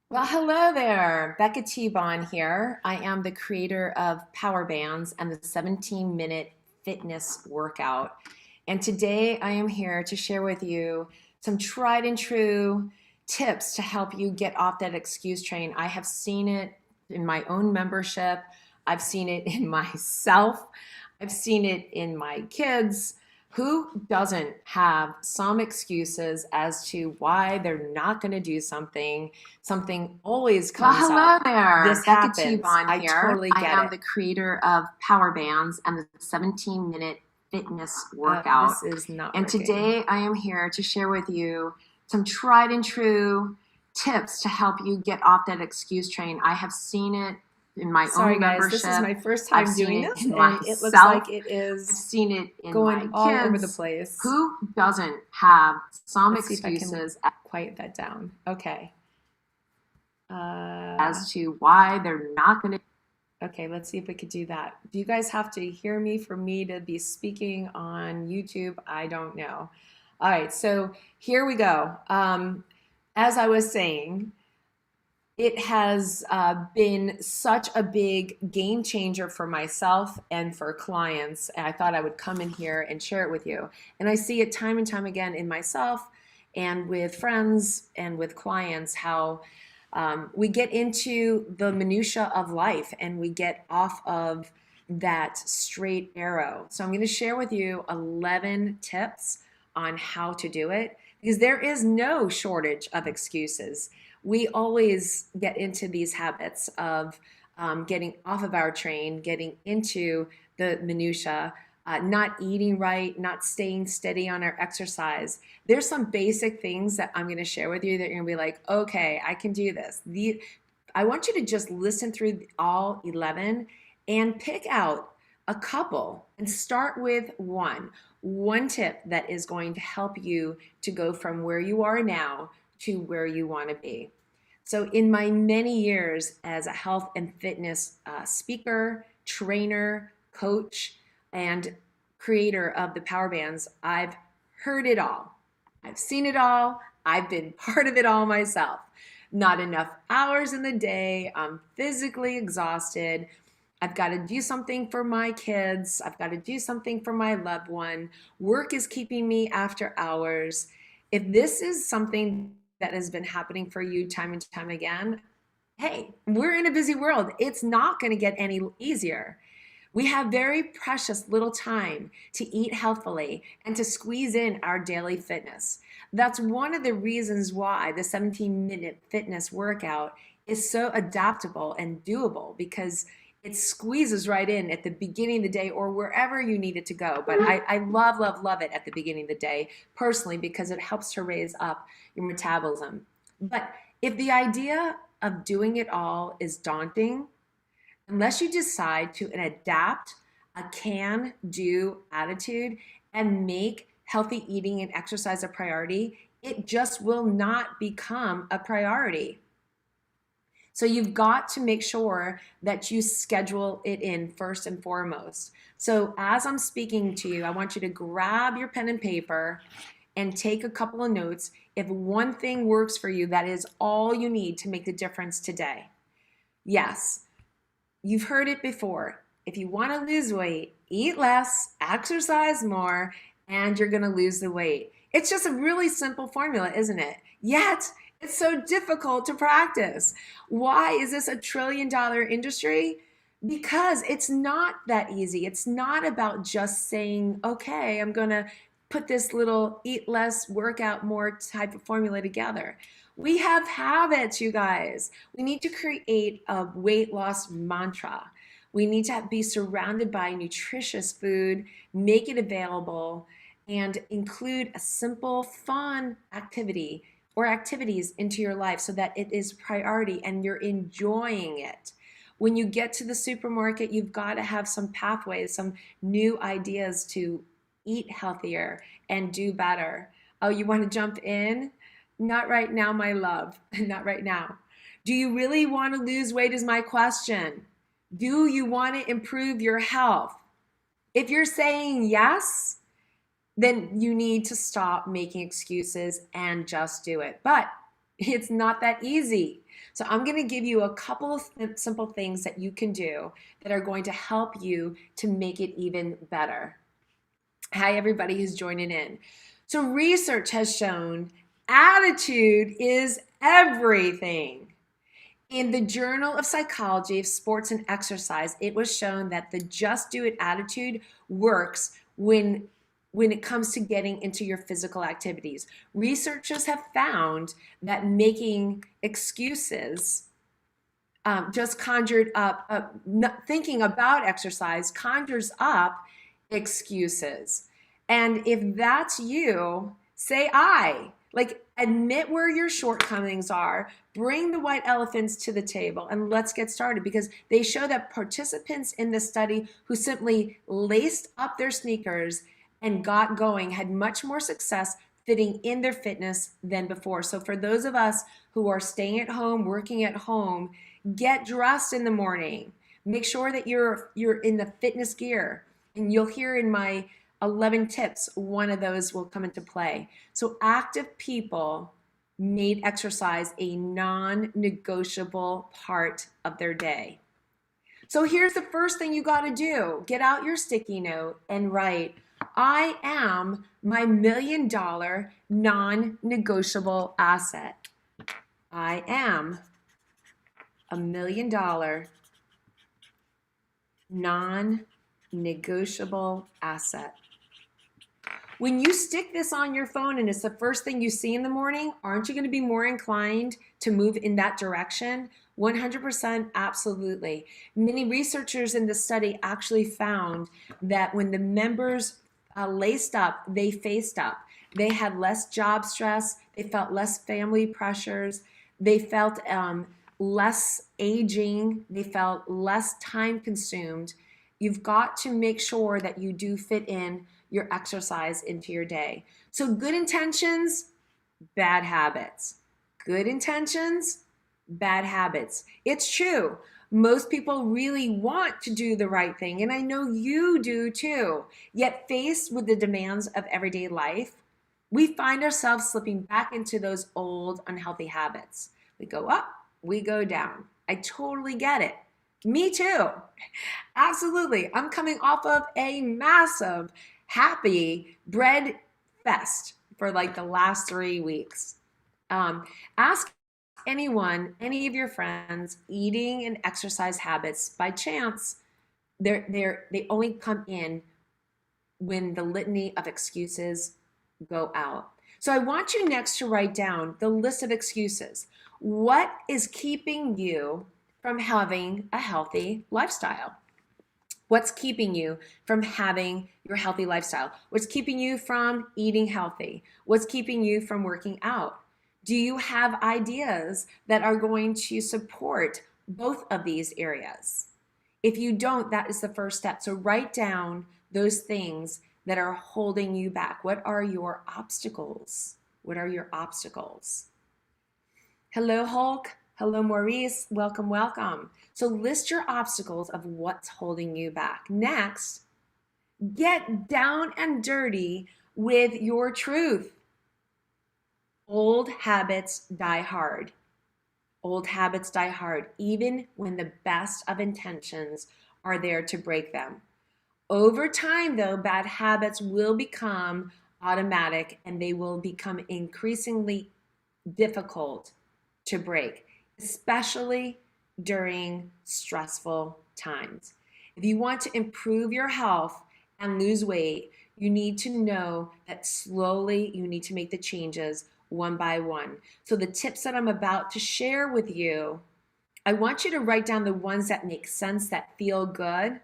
Well, hello there. Becca T-Bon here. I am the creator of PowherBands and the 17-minute fitness workout. And today I am here to share with you some tried and true tips to help you get off that excuse train. I have seen it in my own membership. I've seen it in myself. I've seen it in my kids. Who doesn't have some excuses as to why they're not going to do something? Something always Well, comes hello up. there. This Becca happens. T-Bon I here. totally I get am it. the creator of PowherBands and the 17-minute fitness workout. This is not And working. today I am here to share with you some tried and true tips to help you get off that excuse train. I have seen it in my Sorry, own guys. This is membership. my first I've time seen doing it this, in and it looks myself. like it I've is seen it in going my all over the kids. place. Who doesn't have some Let's see if I can excuses quiet that down. Okay. as to why they're not going to? Okay, let's see if we could do that. Do you guys have to hear me for me to be speaking on YouTube? I don't know. All right, so here we go. As I was saying, it has been such a big game changer for myself and for clients. And I thought I would come in here and share it with you. And I see it time and time again in myself and with friends and with clients how we get into the minutia of life and we get off of that straight arrow. So I'm going to share with you 11 tips on how to do it because there is no shortage of excuses. We always get into these habits of getting off of our train, getting into the minutia, not eating right, not staying steady on our exercise. There's some basic things that I'm going to share with you that you're going to be like, okay, I can do this. I want you to just listen through all 11 and pick out a couple and start with one tip that is going to help you to go from where you are now to where you want to be. So, in my many years as a health and fitness speaker, trainer, coach, and creator of the PowherBands, I've heard it all. I've seen it all. I've been part of it all myself. Not enough hours in the day. I'm physically exhausted. I've got to do something for my kids. I've got to do something for my loved one. Work is keeping me after hours. If this is something that has been happening for you time and time again, hey, we're in a busy world. It's not going to get any easier. We have very precious little time to eat healthfully and to squeeze in our daily fitness. That's one of the reasons why the 17-minute fitness workout is so adaptable and doable because it squeezes right in at the beginning of the day or wherever you need it to go. But I love, love, love it at the beginning of the day personally because it helps to raise up your metabolism. But if the idea of doing it all is daunting, unless you decide to adapt a can do attitude and make healthy eating and exercise a priority, it just will not become a priority. So you've got to make sure that you schedule it in first and foremost. So as I'm speaking to you, I want you to grab your pen and paper and take a couple of notes. If one thing works for you, that is all you need to make the difference today. Yes, you've heard it before. If you want to lose weight, eat less, exercise more, and you're going to lose the weight. It's just a really simple formula, isn't it? Yet, it's so difficult to practice. Why is this $1 trillion industry? Because it's not that easy. It's not about just saying, okay, I'm going to put this little eat less, work out more type of formula together. We have habits, you guys. We need to create a weight loss mantra. We need to be surrounded by nutritious food, make it available, and include a simple, fun activity or activities into your life so that it is priority and you're enjoying it. When you get to the supermarket, you've got to have some pathways, some new ideas to eat healthier and do better. Oh, you want to jump in? Not right now, my love. Not right now. Do you really want to lose weight is my question. Do you want to improve your health? If you're saying yes, then you need to stop making excuses and just do it. But It's not that easy. So I'm going to give you a couple of simple things that you can do that are going to help you to make it even better. Hi, everybody who's joining in. So research has shown attitude is everything. In the Journal of Psychology of Sports and Exercise, it was shown that the just do it attitude works when it comes to getting into your physical activities. Researchers have found that making excuses just conjured up, thinking about exercise conjures up excuses. And if that's you, say I. Like, admit where your shortcomings are, bring the white elephants to the table, and let's get started, because they show that participants in the study who simply laced up their sneakers and got going had much more success fitting in their fitness than before. So for those of us who are staying at home, working at home, get dressed in the morning. Make sure that you're in the fitness gear. And you'll hear in my 11 tips, one of those will come into play. So active people made exercise a non-negotiable part of their day. So here's the first thing you got to do. Get out your sticky note and write, I am my $1 million non-negotiable asset. I am $1 million non-negotiable asset. When you stick this on your phone and it's the first thing you see in the morning, aren't you going to be more inclined to move in that direction? 100% absolutely. Many researchers in the study actually found that when the members laced up, they faced up. They had less job stress, they felt less family pressures, they felt less aging, they felt less time consumed. You've got to make sure that you do fit in your exercise into your day. So good intentions, bad habits. Good intentions, bad habits. It's true. Most people really want to do the right thing, and I know you do too. Yet faced with the demands of everyday life, we find ourselves slipping back into those old unhealthy habits. We go up, we go down. I totally get it. Me too. Absolutely. I'm coming off of a massive happy bread fest for like the last 3 weeks. Ask anyone, any of your friends, eating and exercise habits by chance, they only come in when the litany of excuses go out. So I want you next to write down the list of excuses. What is keeping you from having a healthy lifestyle? What's keeping you from having your healthy lifestyle? What's keeping you from eating healthy? What's keeping you from working out? Do you have ideas that are going to support both of these areas? If you don't, that is the first step. So write down those things that are holding you back. What are your obstacles? What are your obstacles? Hello, Hulk. Hello, Maurice. Welcome, welcome. So list your obstacles of what's holding you back. Next, get down and dirty with your truth. Old habits die hard. Old habits die hard, even when the best of intentions are there to break them. Over time, though, bad habits will become automatic and they will become increasingly difficult to break, especially during stressful times. If you want to improve your health and lose weight, you need to know that slowly you need to make the changes one by one. So the tips that I'm about to share with you, I want you to write down the ones that make sense, that feel good.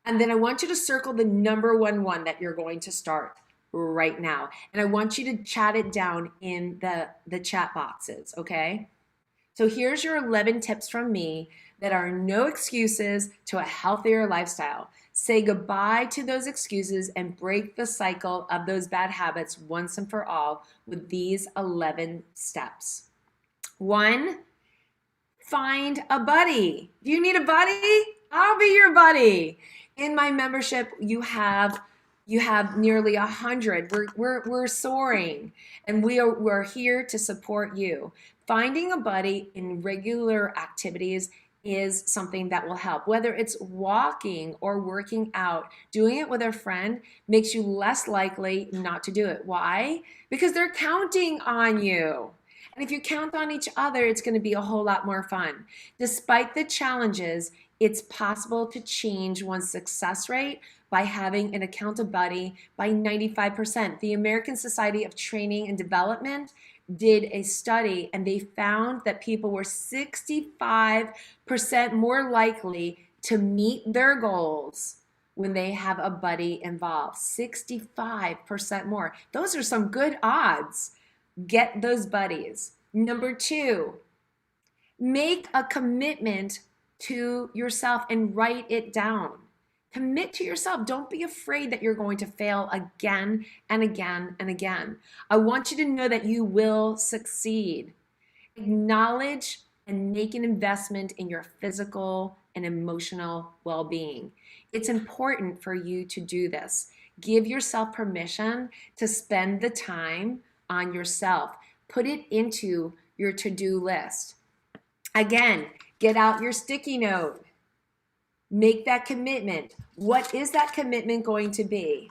And then I want you to circle the number one that you're going to start right now. And I want you to chat it down in the chat boxes, okay? So here's your 11 tips from me that are no excuses to a healthier lifestyle. Say goodbye to those excuses and break the cycle of those bad habits once and for all with these 11 steps. 1, find a buddy. Do you need a buddy? I'll be your buddy. In my membership, you have You have nearly 100. We're soaring, and we're here to support you. Finding a buddy in regular activities is something that will help. Whether it's walking or working out, doing it with a friend makes you less likely not to do it. Why? Because they're counting on you. And if you count on each other, it's going to be a whole lot more fun. Despite the challenges, it's possible to change one's success rate by having an accountable buddy by 95%. The American Society of Training and Development did a study and they found that people were 65% more likely to meet their goals when they have a buddy involved. 65% more. Those are some good odds. Get those buddies. Number 2, make a commitment to yourself and write it down. Commit to yourself. Don't be afraid that you're going to fail again and again and again. I want you to know that you will succeed. Acknowledge and make an investment in your physical and emotional well-being. It's important for you to do this. Give yourself permission to spend the time on yourself. Put it into your to-do list. Again, get out your sticky note. Make that commitment. What is that commitment going to be?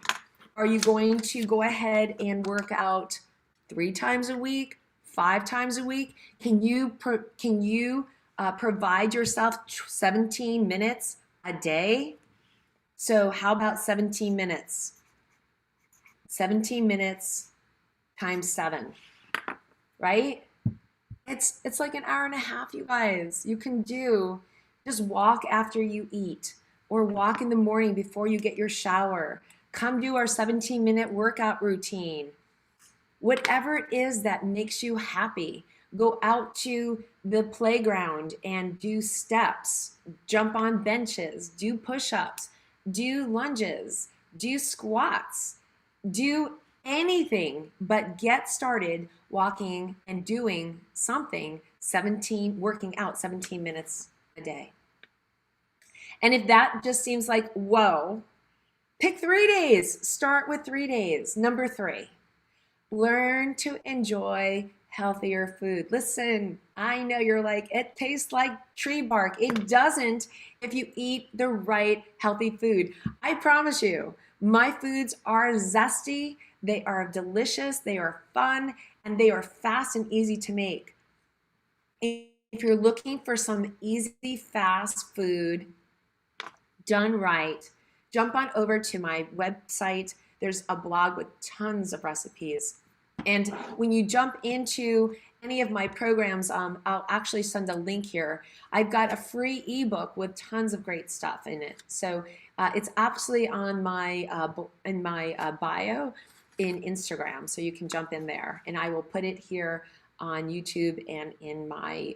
Are you going to go ahead and work out 3 times a week, 5 times a week? Can you provide yourself 17 minutes a day? So how about 17 minutes? 17 minutes times 7, right? It's like an hour and a half, you guys. You can do. Just walk after you eat or walk in the morning before you get your shower. Come do our 17-minute workout routine. Whatever it is that makes you happy, go out to the playground and do steps, jump on benches, do push-ups, do lunges, do squats, do anything but get started walking and doing something, working out 17 minutes a day. And if that just seems like, whoa, pick 3 days. Start with 3 days. Number 3, learn to enjoy healthier food. Listen, I know you're like, it tastes like tree bark. It doesn't if you eat the right healthy food. I promise you, my foods are zesty, they are delicious, they are fun, and they are fast and easy to make. If you're looking for some easy, fast food done right, jump on over to my website. There's a blog with tons of recipes. And when you jump into any of my programs, I'll actually send a link here. I've got a free ebook with tons of great stuff in it. So it's absolutely on my bio in Instagram, so you can jump in there. And I will put it here on YouTube and in my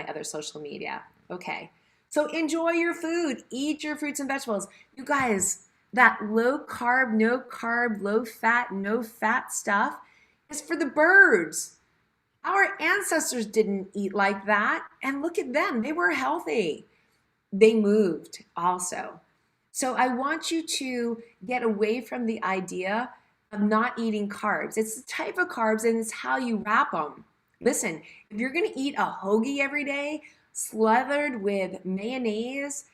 other social media. Okay, so enjoy your food. Eat your fruits and vegetables. You guys, that low carb, no carb, low fat, no fat stuff is for the birds. Our ancestors didn't eat like that, and look at them. They were healthy. They moved also. So I want you to get away from the idea of not eating carbs. It's the type of carbs and it's how you wrap them. Listen, if you're gonna eat a hoagie every day, slathered with mayonnaise,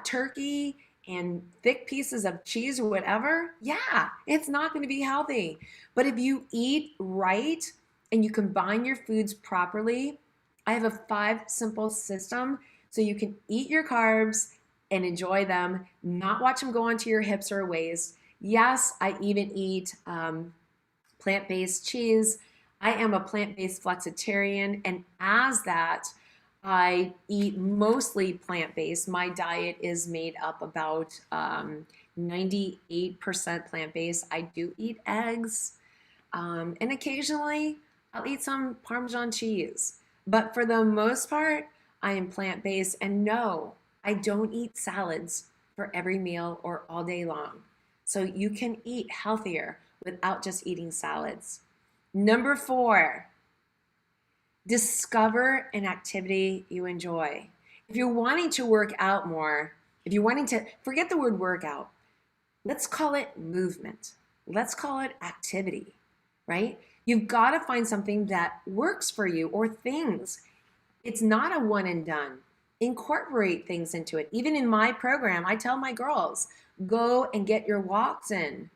turkey, and thick pieces of cheese or whatever, yeah, it's not gonna be healthy. But if you eat right and you combine your foods properly, I have a 5 simple system so you can eat your carbs and enjoy them, not watch them go onto your hips or waist. Yes, I even eat plant-based cheese. I am a plant-based flexitarian, and as that, I eat mostly plant-based. My diet is made up about 98% plant-based. I do eat eggs, and occasionally I'll eat some Parmesan cheese. But for the most part, I am plant-based, and no, I don't eat salads for every meal or all day long. So you can eat healthier without just eating salads. Number 4, discover an activity you enjoy. If you're wanting to work out more, if you're wanting to, forget the word workout. Let's call it movement. Let's call it activity, right? You've got to find something that works for you or things. It's not a one and done. Incorporate things into it. Even in my program, I tell my girls, go and get your walks in.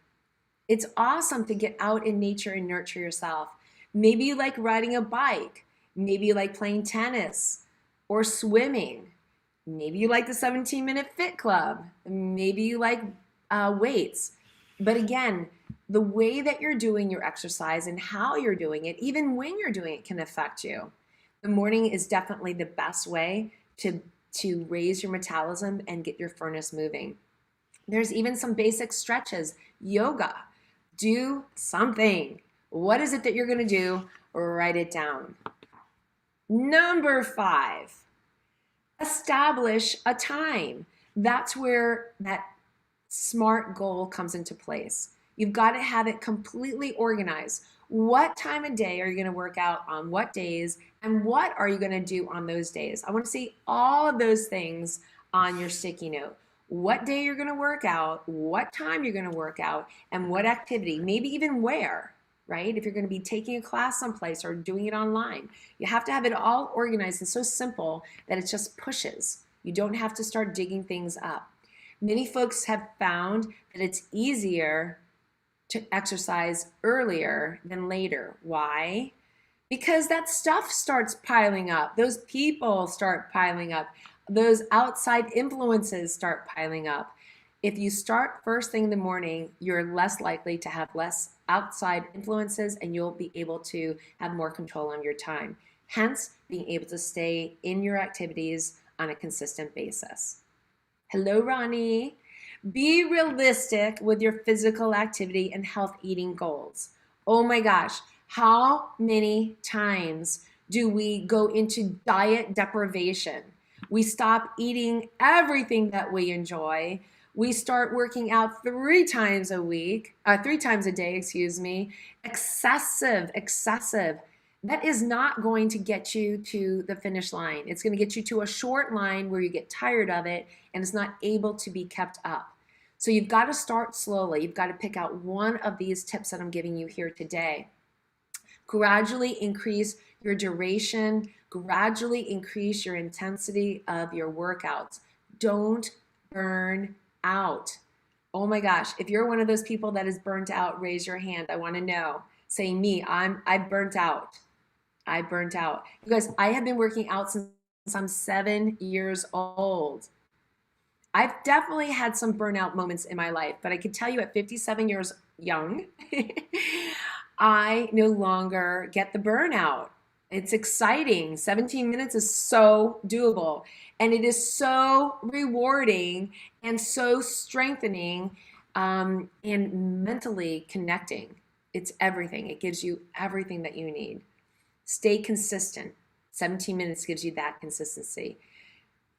It's awesome to get out in nature and nurture yourself. Maybe you like riding a bike. Maybe you like playing tennis or swimming. Maybe you like the 17-minute fit club. Maybe you like weights. But again, the way that you're doing your exercise and how you're doing it, even when you're doing it, can affect you. The morning is definitely the best way to raise your metabolism and get your furnace moving. There's even some basic stretches, yoga. Do something. What is it that you're going to do? Write it down. Number 5, establish a time. That's where that SMART goal comes into place. You've got to have it completely organized. What time of day are you going to work out on what days, and what are you going to do on those days? I want to see all of those things on your sticky note. What day you're going to work out, what time you're going to work out, and what activity, maybe even where, right? If you're going to be taking a class someplace or doing it online, you have to have it all organized and so simple that it just pushes. You don't have to start digging things up. Many folks have found that it's easier to exercise earlier than later. Why? Because that stuff starts piling up. Those people start piling up. Those outside influences start piling up. If you start first thing in the morning, you're less likely to have less outside influences, and you'll be able to have more control on your time. Hence, being able to stay in your activities on a consistent basis. Hello, Ronnie. Be realistic with your physical activity and health eating goals. Oh my gosh, how many times do we go into diet deprivation? We stop eating everything that we enjoy. We start working out 3 times a week, 3 times a day, excuse me. Excessive. That is not going to get you to the finish line. It's going to get you to a short line where you get tired of it and it's not able to be kept up. So you've got to start slowly. You've got to pick out one of these tips that I'm giving you here today. Gradually increase your duration, gradually increase your intensity of your workouts. Don't burn out. Oh my gosh, if you're one of those people that is burnt out, raise your hand. I want to know. Say me, I've burnt out. I burnt out. You guys, I have been working out since I'm 7 years old. I've definitely had some burnout moments in my life, but I can tell you at 57 years young, I no longer get the burnout. It's exciting. 17 minutes is so doable, and it is so rewarding and so strengthening and mentally connecting. It's everything. It gives you everything that you need. Stay consistent. 17 minutes gives you that consistency.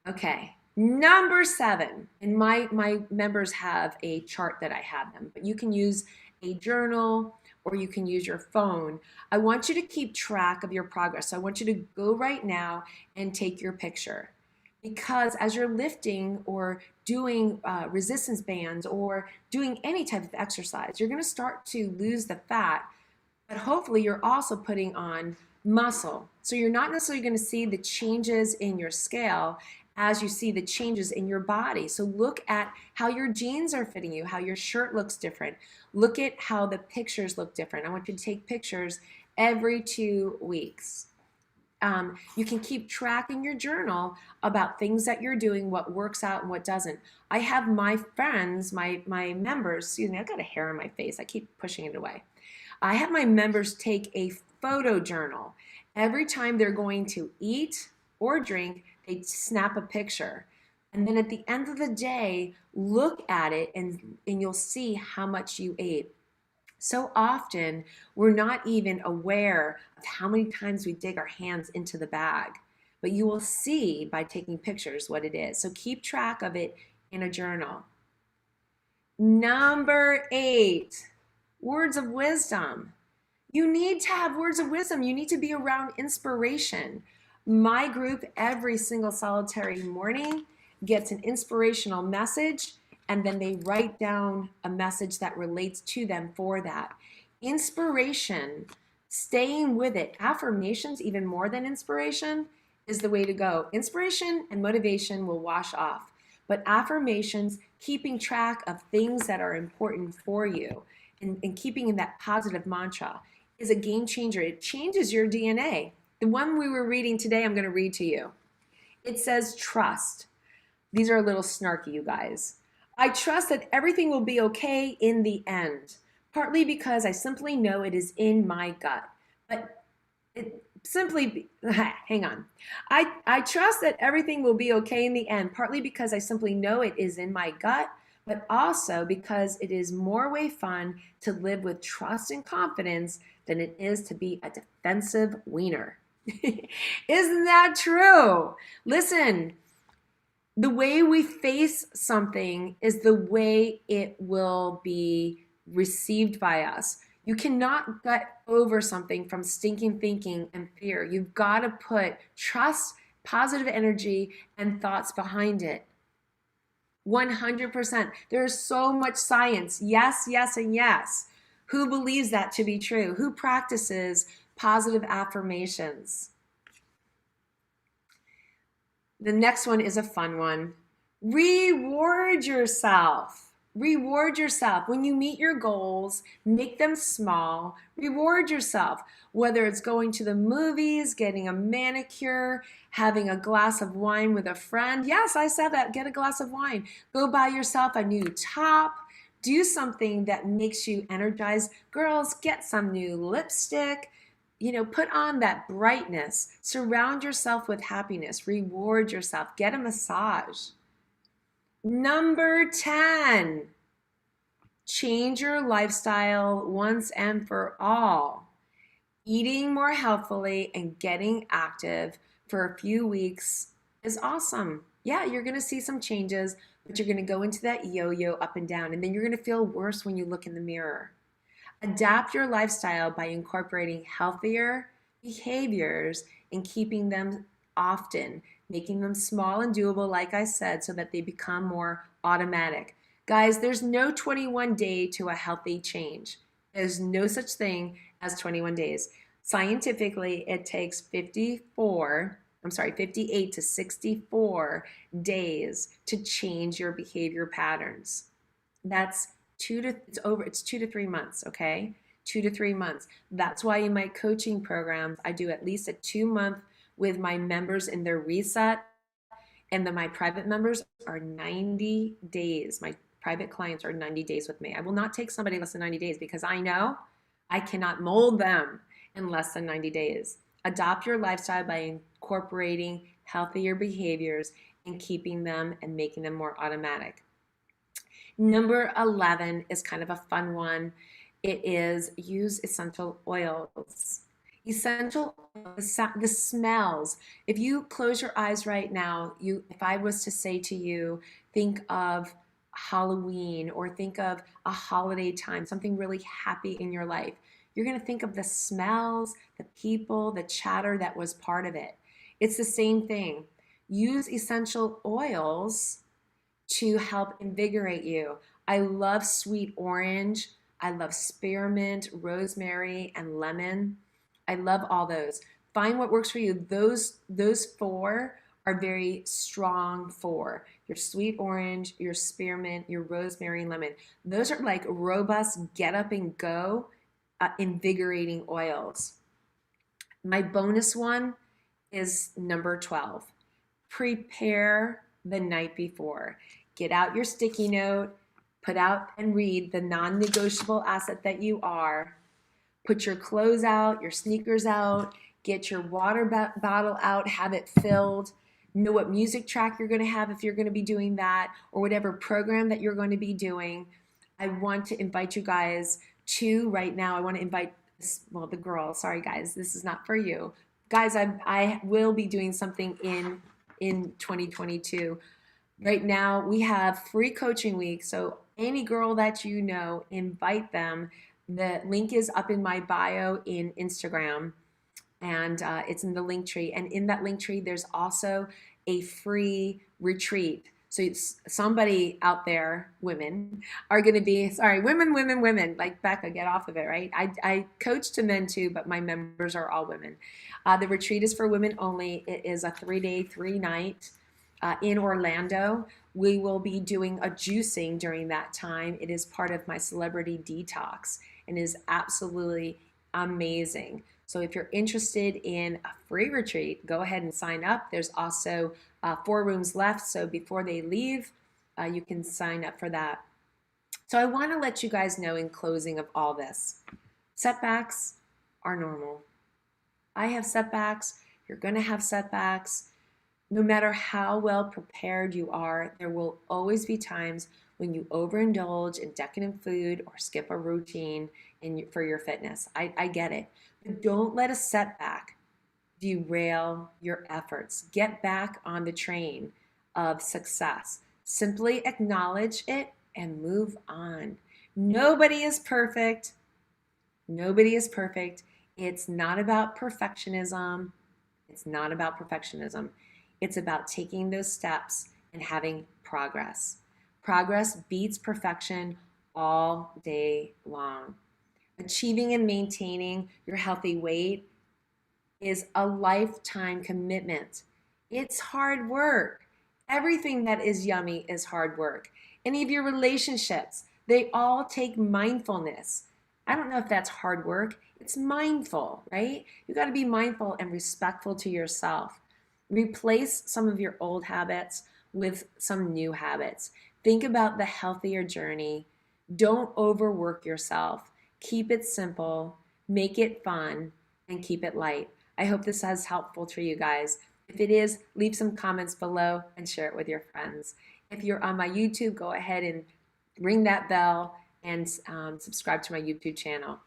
Okay. Number 7, and my members have a chart that I have them, but you can use a journal or you can use your phone. I want you to keep track of your progress. So I want you to go right now and take your picture, because as you're lifting or doing resistance bands or doing any type of exercise, you're going to start to lose the fat, but hopefully you're also putting on muscle. So you're not necessarily going to see the changes in your scale as you see the changes in your body. So look at how your jeans are fitting you, how your shirt looks different. Look at how the pictures look different. I want you to take pictures every 2 weeks. You can keep track in your journal about things that you're doing, what works out and what doesn't. I have my friends, my members, excuse me, I've got a hair on my face. I keep pushing it away. I have my members take a photo journal. Every time they're going to eat or drink, they snap a picture. And then at the end of the day, look at it and you'll see how much you ate. So often, we're not even aware of how many times we dig our hands into the bag. But you will see by taking pictures what it is. So keep track of it in a journal. Number 8, words of wisdom. You need to have words of wisdom. You need to be around inspiration. My group every single solitary morning gets an inspirational message, and then they write down a message that relates to them for that. Inspiration, staying with it. Affirmations, even more than inspiration, is the way to go. Inspiration and motivation will wash off, but affirmations, keeping track of things that are important for you and keeping in that positive mantra is a game changer. It changes your DNA. The one we were reading today, I'm going to read to you. It says trust. These are a little snarky, you guys. I trust that everything will be okay in the end, partly because I simply know it is in my gut. But it simply, hang on. I trust that everything will be okay in the end, partly because I simply know it is in my gut, but also because it is more way fun to live with trust and confidence than it is to be a defensive wiener. Isn't that true? Listen, the way we face something is the way it will be received by us. You cannot get over something from stinking thinking and fear. You've got to put trust, positive energy, and thoughts behind it. 100%. There's so much science. Yes, yes, and yes. Who believes that to be true? Who practices positive affirmations? The next one is a fun one. Reward yourself. Reward yourself. When you meet your goals, make them small. Reward yourself, whether it's going to the movies, getting a manicure, having a glass of wine with a friend. Yes, I said that. Get a glass of wine. Go buy yourself a new top. Do something that makes you energized. Girls, get some new lipstick. Put on that brightness. Surround yourself with happiness. Reward yourself. Get a massage. Number 10, change your lifestyle once and for all. Eating more healthfully and getting active for a few weeks is awesome. Yeah, you're going to see some changes, but you're going to go into that yo-yo up and down, and then you're going to feel worse when you look in the mirror. Adapt your lifestyle by incorporating healthier behaviors and keeping them often, making them small and doable, like I said, so that they become more automatic. Guys, there's no 21 day to a healthy change. There's no such thing as 21 days. Scientifically, it takes 58 to 64 days to change your behavior patterns. That's 2 to 3 months, okay? 2 to 3 months. That's why in my coaching programs, I do at least a 2-month with my members in their reset, and then my private members are 90 days. My private clients are 90 days with me. I will not take somebody less than 90 days because I know I cannot mold them in less than 90 days. Adopt your lifestyle by incorporating healthier behaviors and keeping them and making them more automatic. Number 11 is kind of a fun one. It is use essential oils. Essential, the smells. If you close your eyes right now, if I was to say to you, think of Halloween or think of a holiday time, something really happy in your life, you're going to think of the smells, the people, the chatter that was part of it. It's the same thing. Use essential oils to help invigorate you. I love sweet orange. I love spearmint, rosemary, and lemon. I love all those. Find what works for you. Those 4 are very strong 4. Your sweet orange, your spearmint, your rosemary, and lemon. Those are like robust, get up and go, invigorating oils. My bonus one is number 12. Prepare the night before. Get out your sticky note, put out and read the non-negotiable asset that you are. Put your clothes out, your sneakers out, get your water bottle out, have it filled. Know what music track you're going to have if you're going to be doing that, or whatever program that you're going to be doing. I want to invite you guys to, right now, I want to invite, the girls, sorry guys, this is not for you. Guys, I will be doing something in 2022. Right now, we have free coaching week, so any girl that you know, invite them. The link is up in my bio in Instagram, and it's in the link tree. And in that link tree, there's also a free retreat. So somebody out there, women, are going to be, sorry, women, like Becca, get off of it, right? I coach to men too, but my members are all women. The retreat is for women only. It is a 3-day, 3-night in Orlando. We will be doing a juicing during that time. It is part of my celebrity detox and is absolutely amazing. So if you're interested in a free retreat, go ahead and sign up. There's also 4 rooms left, so before they leave, you can sign up for that. So I want to let you guys know in closing of all this, setbacks are normal. I have setbacks. You're going to have setbacks. No matter how well prepared you are, there will always be times when you overindulge in decadent food or skip a routine for your fitness. I get it. But don't let a setback derail your efforts. Get back on the train of success. Simply acknowledge it and move on. Nobody is perfect. Nobody is perfect. It's not about perfectionism. It's not about perfectionism. It's about taking those steps and having progress. Progress beats perfection all day long. Achieving and maintaining your healthy weight is a lifetime commitment. It's hard work. Everything that is yummy is hard work. Any of your relationships, they all take mindfulness. I don't know if that's hard work. It's mindful, right? You got to be mindful and respectful to yourself. Replace some of your old habits with some new habits. Think about the healthier journey. Don't overwork yourself. Keep it simple, make it fun, and keep it light. I hope this is helpful for you guys. If it is, leave some comments below and share it with your friends. If you're on my YouTube, go ahead and ring that bell and subscribe to my YouTube channel.